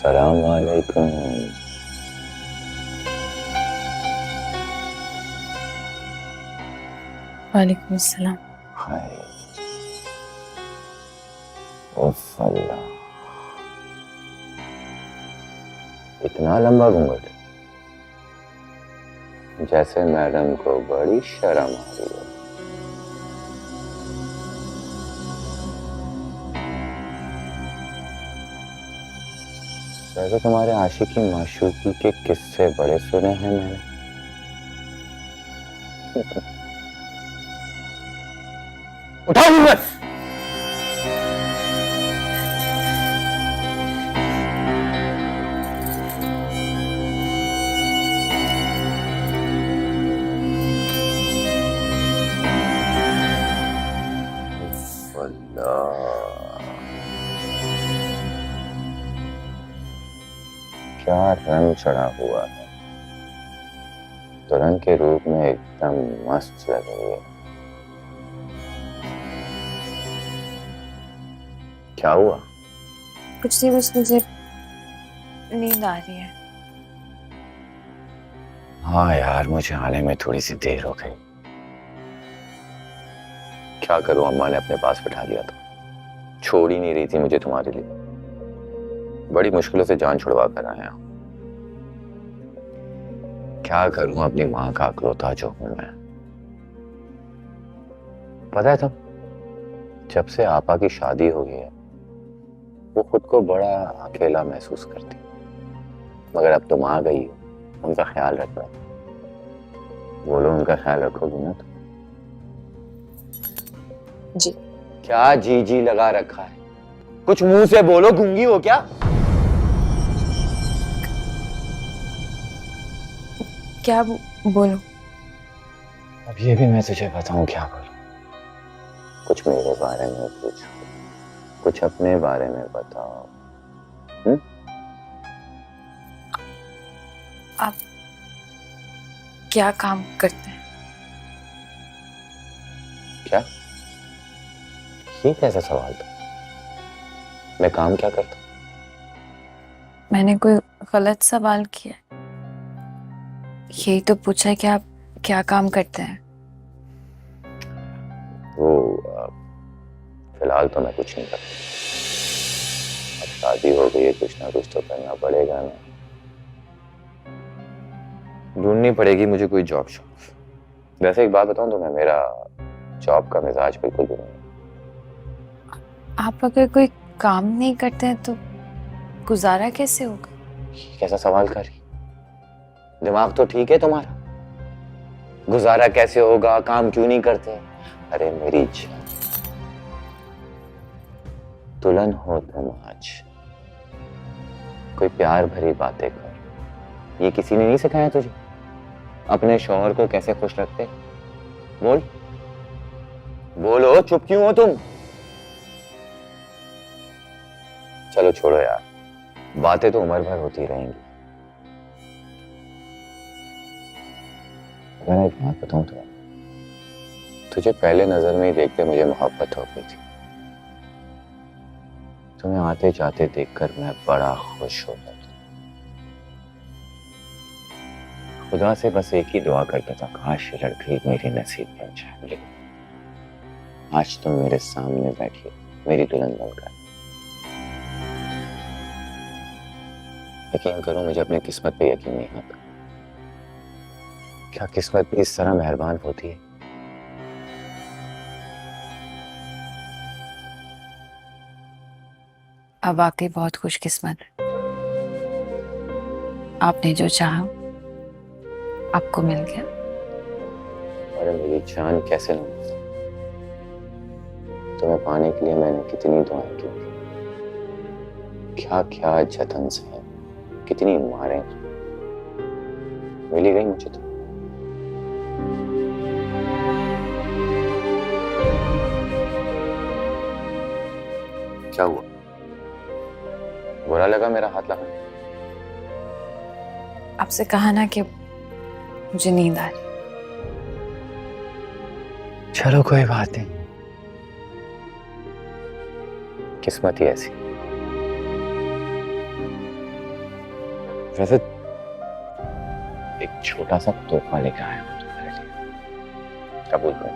अस्सलाम वालेकुम। वालेकुम अस्सलाम। हाय। उफ अल्लाह, इतना लंबा घूंघट, जैसे मैडम को बड़ी शर्म आ रही हो। वैसे तुम्हारे आशिकी माशूकी के किस्से बड़े सुने हैं मैंने। उठाओ घूंघट। अल्लाह, क्या रंग चढ़ा हुआ है। दुल्हन के रूप में एकदम मस्त लग रही है। क्या हुआ? कुछ नहीं, बस मुझे नींद आ रही है। हाँ यार, मुझे आने में थोड़ी सी देर हो गई। क्या करूं, अम्मा ने अपने पास बिठा लिया था। छोड़ ही नहीं रही थी मुझे तुम्हारे लिए। बड़ी मुश्किलों से जान छुड़वा कर आया हूं। क्या करूं, अपनी मां का अकलौता जो हूं मैं। पता है तुम, जब से आपा की शादी हुई है वो खुद को बड़ा अकेला महसूस करती। मगर अब तुम आ गई हो, उनका ख्याल रखना। बोलो, उनका ख्याल रखोगी ना तुम? जी। क्या जी जी लगा रखा है? कुछ मुंह से बोलो, गूंगी हो क्या? क्या बोलो? अब ये भी मैं तुझे बताऊं क्या बोलूं? कुछ मेरे बारे में पूछो, कुछ अपने बारे में बताओ। हुँ? आप क्या काम करते हैं? क्या? ये कैसा सवाल था? मैं काम क्या करता हूं? मैंने कोई गलत सवाल किया है? यही तो पूछा है कि आप क्या काम करते हैं। वो फिलहाल तो मैं कुछ नहीं करता। अब शादी हो गई है, कुछ ना कुछ तो करना पड़ेगा ना। ढूंढनी पड़ेगी मुझे कोई जॉब शॉप। वैसे एक बात बताऊं तो मैं, मेरा जॉब का मिजाज बिल्कुल भी नहीं। आप अगर कोई काम नहीं करते हैं तो गुजारा कैसे होगा? कैसा सवाल कर रही? दिमाग तो ठीक है तुम्हारा? गुजारा कैसे होगा, काम क्यों नहीं करते? अरे मेरी जान, दुल्हन हो तुम आज, कोई प्यार भरी बातें कर। ये किसी ने नहीं सिखाया तुझे? अपने शौहर को कैसे खुश रखते? बोल, बोलो, चुप क्यों हो तुम? चलो छोड़ो यार, बातें तो उम्र भर होती रहेंगी। मैंने एक बात बताऊं तुम्हें, तुझे पहले नजर में ही देखते मुझे मोहब्बत हो गई थी। तुम्हें आते जाते देखकर मैं बड़ा खुश हो गया था। खुदा से बस एक ही दुआ करता था, काश ये लड़की मेरी नसीब बन जाए। लेकिन आज तुम मेरे सामने बैठी, मेरी दुल्हन बनकर। यकीन करो, मुझे अपनी किस्मत पे यकीन नहीं आता। क्या किस्मत भी इस तरह मेहरबान होती है? आप वाकई बहुत खुशकिस्मत है। आपने जो चाहा आपको मिल गया। अरे मेरी जान, कैसे ना, तुम्हें पाने के लिए मैंने कितनी दुआएं की, क्या क्या जतन से, कितनी मारें, मिल ही गई मुझे तो। क्या हुआ? बुरा लगा मेरा हाथ लगा? आपसे कहा ना कि मुझे नींद आ रही। चलो कोई बात नहीं, किस्मत ही ऐसी। वैसे एक छोटा सा तोहफा लेकर आया हूँ तुम्हारे लिए, कबूल कर।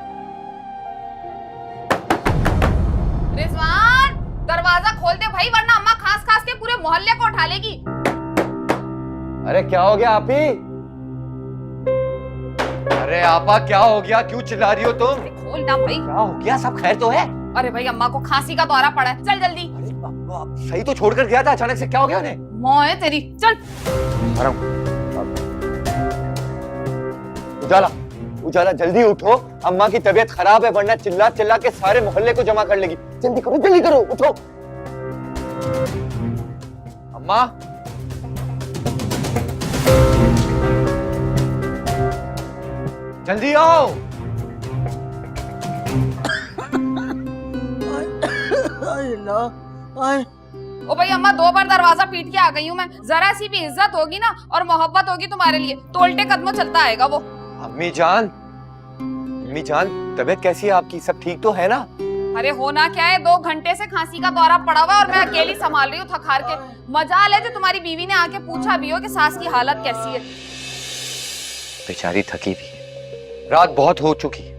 रिजवान, दरवाजा खोल दे भाई, वरना अम्मा खास खास के पूरे मोहल्ले को उठा लेगी। अरे क्या हो गया आपी? अरे आपा क्या हो गया, क्यों चिल्ला रही हो तुम? खोल ना भाई। क्या हो गया, सब खैर तो है? अरे भाई अम्मा को खांसी का दौरा पड़ा है, चल जल्दी। अरे बाबा, सही तो छोड़कर गया था, अचानक से क्या हो गया उन्हें? मौत तेरी, चल। उजाला, उजाला जल्दी उठो, अम्मा की तबीयत खराब है, वरना चिल्ला चिल्ला के सारे मोहल्ले को जमा कर लेगी। जल्दी करो, उठो। अम्मा, जल्दी आओ। ओ भाई अम्मा, 2 बार दरवाजा पीट के आ गई हूँ मैं। जरा सी भी इज्जत होगी ना और मोहब्बत होगी तुम्हारे लिए तो उल्टे कदमों चलता आएगा वो। अम्मी जान, तबीयत कैसी है आपकी? सब ठीक तो है ना? अरे होना क्या है, 2 घंटे से खांसी का दौरा पड़ा हुआ और मैं अकेली संभाल रही हूँ थक हार के। मजाल है जो तुम्हारी बीवी ने आके पूछा भी हो कि सास की हालत कैसी है। बेचारी थकी भी है, रात बहुत हो चुकी है।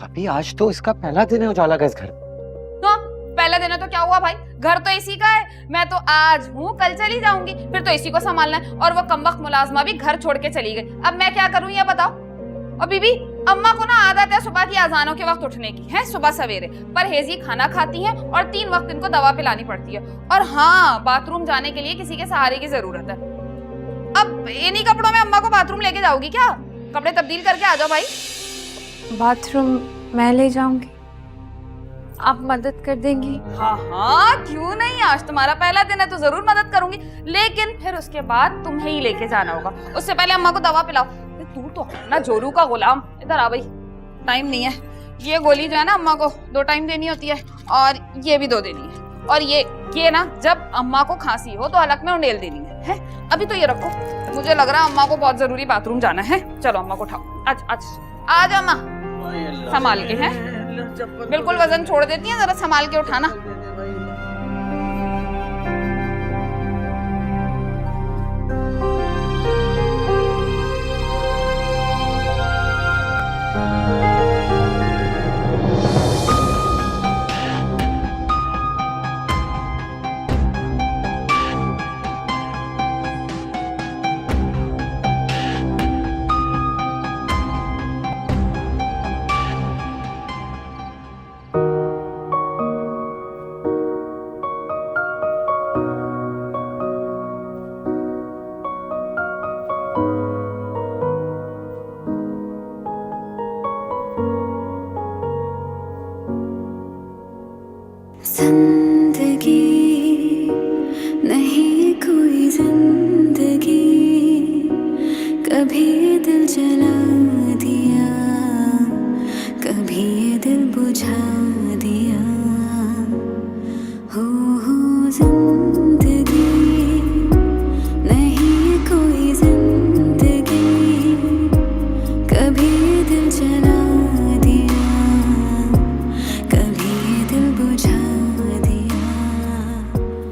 अभी आज तो इसका पहला दिन है उजाला का इस घर। तो पहला दिन है तो क्या हुआ भाई, घर तो इसी का है। मैं तो आज हूँ, कल चली जाऊंगी, फिर तो इसी को संभालना है। और वो कमबख्त मुलाजमा भी घर छोड़ के चली गई। अब मैं क्या करूँ ये बताओ। और बीबी, अम्मा को ना आदत है सुबह की अजानों के वक्त उठने की है, सुबह सवेरे परहेजी खाना खाती हैं और 3 वक्त इनको दवा पिलानी पड़ती है। और हाँ, बाथरूम जाने के लिए किसी के सहारे की जरूरत है। अब इन्हीं कपड़ों में अम्मा को बाथरूम लेके जाओगी क्या? कपड़े तब्दील करके आ जाओ भाई। बाथरूम मैं ले जाऊंगी, आप मदद कर देंगी? हाँ हाँ, क्यों नहीं, आज तुम्हारा पहला दिन है तो जरूर मदद करूंगी, लेकिन फिर उसके बाद तुम्हें ही लेके जाना होगा। उससे पहले अम्मा को दवा पिलाओ। तू तो ना जोरू का गुलाम, इधर आ भाई, टाइम नहीं है। ये गोली जो है ना अम्मा को 2 टाइम देनी होती है और ये भी 2 देनी है। और ये ना जब अम्मा को खांसी हो तो हलक में उंडेल देनी है? अभी तो ये रखो, मुझे लग रहा है अम्मा को बहुत जरूरी बाथरूम जाना है। चलो अम्मा को उठाओ, आज अम्मा संभाल के हैं, बिल्कुल वजन छोड़ देती है, जरा संभाल के उठाना। जिंदगी नहीं कोई जिंदगी, कभी दिल जला दिया, कभी दिल बुझा दिया। हो जिंदगी नहीं कोई जिंदगी, कभी दिल जला दिया, कभी दिल बुझा।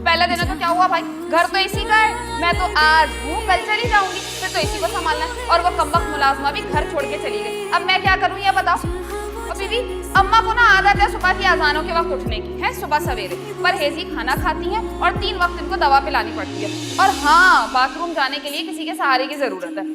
पहला दिन है तो क्या हुआ भाई, घर तो इसी का है। मैं तो आज हूँ, कल चली जाऊंगी, फिर तो इसी को संभालना है। और वो कमबख्त मुलाजमा भी घर छोड़ के चली गई। अब मैं क्या करूँ ये बताओ। और बीबी, अम्मा को ना आदत है सुबह की अजानों के वक्त उठने की है, सुबह सवेरे परहेजी खाना खाती हैं और 3 वक्त इनको दवा पिलानी पड़ती है। और हाँ, बाथरूम जाने के लिए किसी के सहारे की जरूरत है।